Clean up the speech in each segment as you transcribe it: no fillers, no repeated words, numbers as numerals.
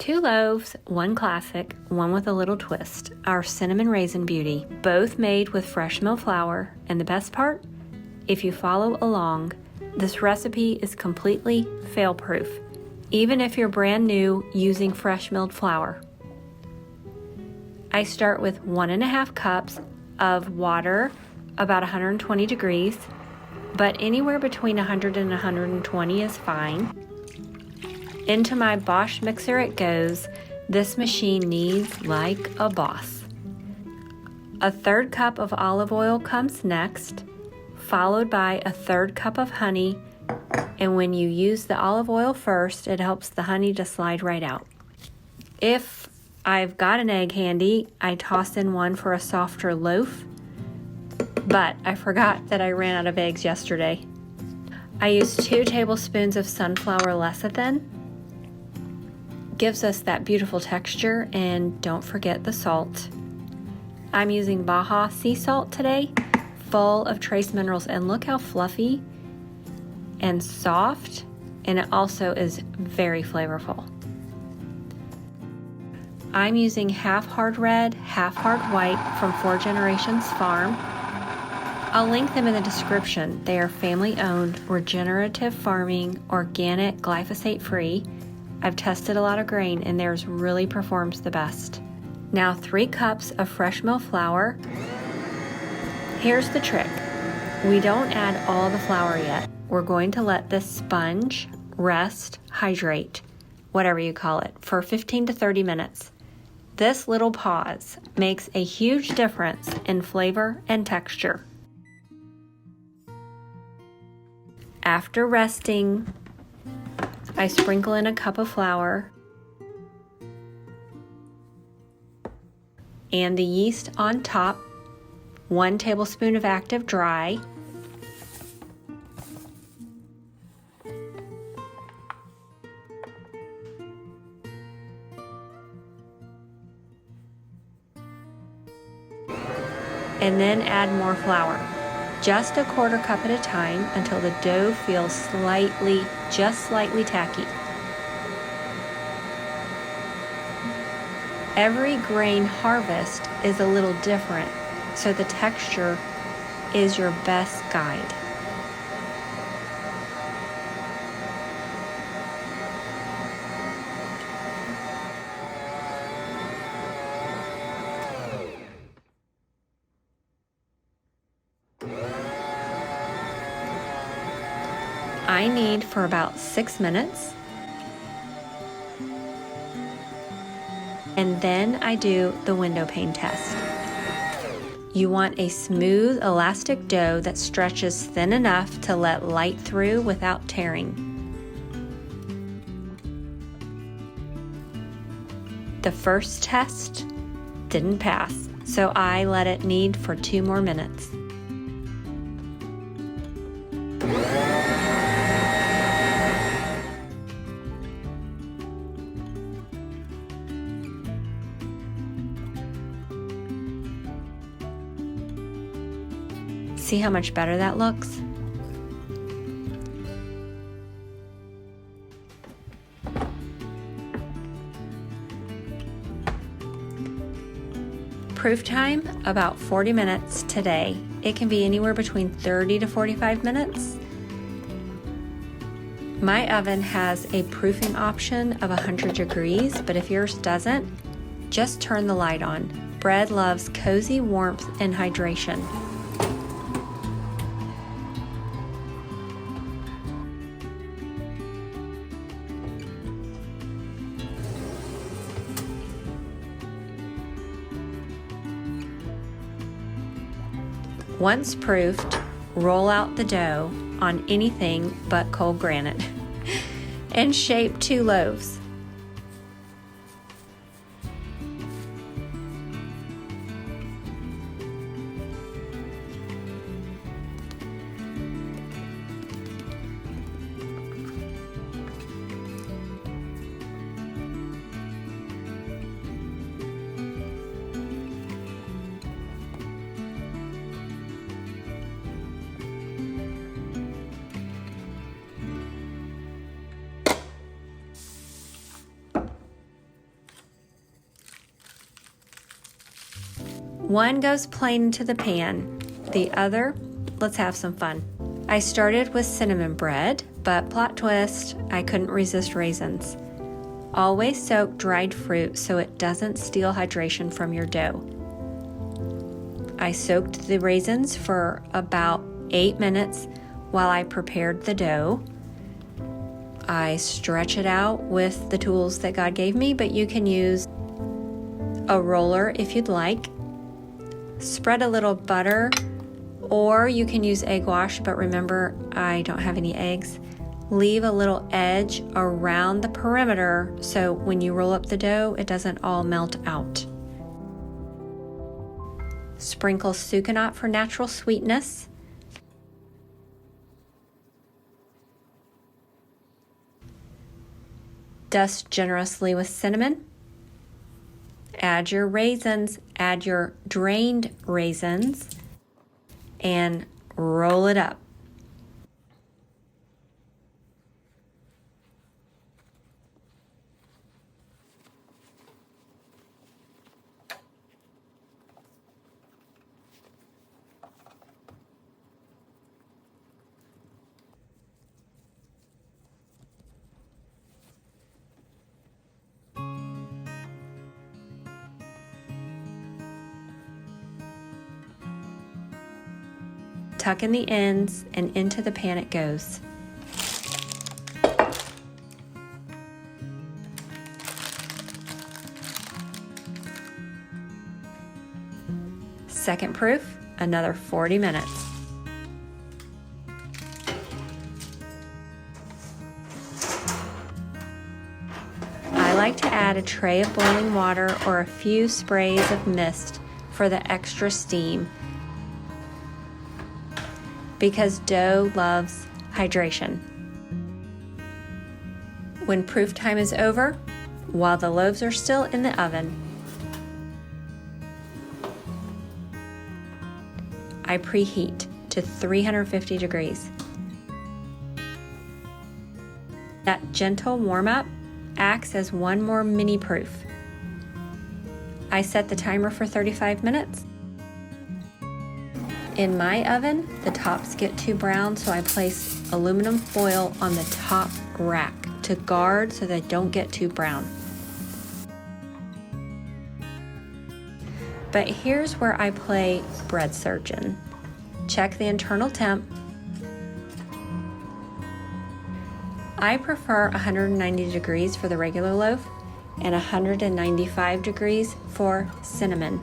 2 loaves, 1 classic, 1 with a little twist, our cinnamon raisin beauty, both made with fresh milled flour. And the best part? If you follow along, this recipe is completely fail-proof, even if you're brand new using fresh milled flour. I start with 1.5 cups of water, about 120 degrees, but anywhere between 100 and 120 is fine. Into my Bosch mixer it goes. This machine kneads like a boss. A 1/3 cup of olive oil comes next, followed by a 1/3 cup of honey, and when you use the olive oil first, it helps the honey to slide right out. If I've got an egg handy, I toss in 1 for a softer loaf, but I forgot that I ran out of eggs yesterday. I use 2 tablespoons of sunflower lecithin. Gives us that beautiful texture, and don't forget the salt. I'm using Baja sea salt today, full of trace minerals, and look how fluffy and soft, and it also is very flavorful. I'm using half hard red, half hard white from 4 Generations Farm. I'll link them in the description. They are family owned, regenerative farming, organic, glyphosate free. I've tested a lot of grain and theirs really performs the best. Now 3 cups of fresh milled flour. Here's the trick. We don't add all the flour yet. We're going to let this sponge rest, hydrate, whatever you call it, for 15 to 30 minutes. This little pause makes a huge difference in flavor and texture. After resting, I sprinkle in a cup of flour and the yeast on top, 1 tablespoon of active dry, and then add more flour. Just a 1/4 cup at a time until the dough feels just slightly tacky. Every grain harvest is a little different, so the texture is your best guide. I knead for about 6 minutes, and then I do the window pane test. You want a smooth, elastic dough that stretches thin enough to let light through without tearing. The first test didn't pass, so I let it knead for 2 more minutes. See how much better that looks? Proof time, about 40 minutes today. It can be anywhere between 30 to 45 minutes. My oven has a proofing option of 100 degrees, but if yours doesn't, just turn the light on. Bread loves cozy warmth and hydration. Once proofed, roll out the dough on anything but cold granite and shape 2 loaves. One goes plain into the pan. The other, let's have some fun. I started with cinnamon bread, but plot twist, I couldn't resist raisins. Always soak dried fruit so it doesn't steal hydration from your dough. I soaked the raisins for about 8 minutes while I prepared the dough. I stretch it out with the tools that God gave me, but you can use a roller if you'd like. Spread a little butter, or you can use egg wash, but remember, I don't have any eggs. Leave a little edge around the perimeter so when you roll up the dough, it doesn't all melt out. Sprinkle sucanat for natural sweetness. Dust generously with cinnamon. Add your raisins, add your drained raisins, and roll it up. Tuck in the ends and into the pan it goes. Second proof, another 40 minutes. I like to add a tray of boiling water or a few sprays of mist for the extra steam, because dough loves hydration. When proof time is over, while the loaves are still in the oven, I preheat to 350 degrees. That gentle warm-up acts as one more mini proof. I set the timer for 35 minutes. In my oven, the tops get too brown, so I place aluminum foil on the top rack to guard so they don't get too brown. But here's where I play bread surgeon. Check the internal temp. I prefer 190 degrees for the regular loaf and 195 degrees for cinnamon.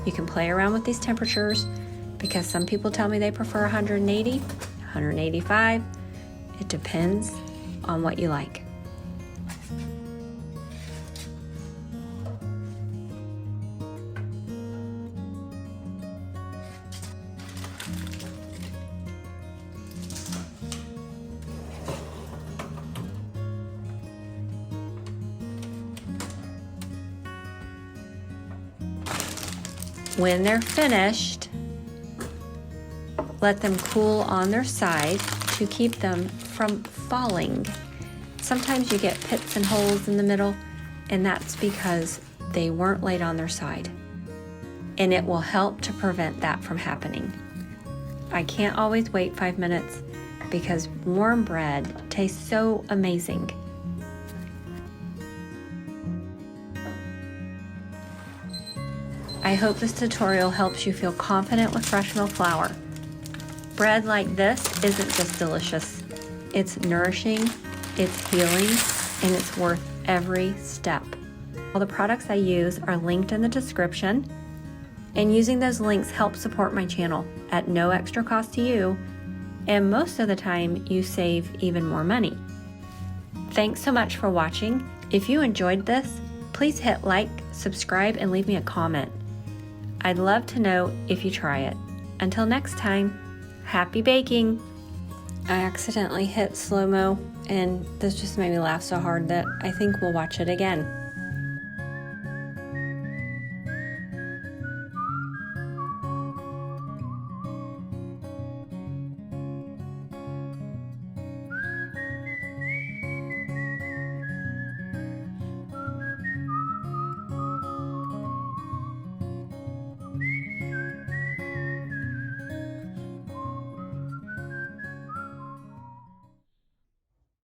You can play around with these temperatures, because some people tell me they prefer 180, 185. It depends on what you like. When they're finished, let them cool on their side to keep them from falling. Sometimes you get pits and holes in the middle, and that's because they weren't laid on their side. And it will help to prevent that from happening. I can't always wait 5 minutes because warm bread tastes so amazing. I hope this tutorial helps you feel confident with fresh mill flour. Bread like this isn't just delicious. It's nourishing, it's healing, and it's worth every step. All the products I use are linked in the description, and using those links helps support my channel at no extra cost to you, and most of the time you save even more money. Thanks so much for watching. If you enjoyed this, please hit like, subscribe, and leave me a comment. I'd love to know if you try it. Until next time, happy baking! I accidentally hit slow-mo, and this just made me laugh so hard that I think we'll watch it again.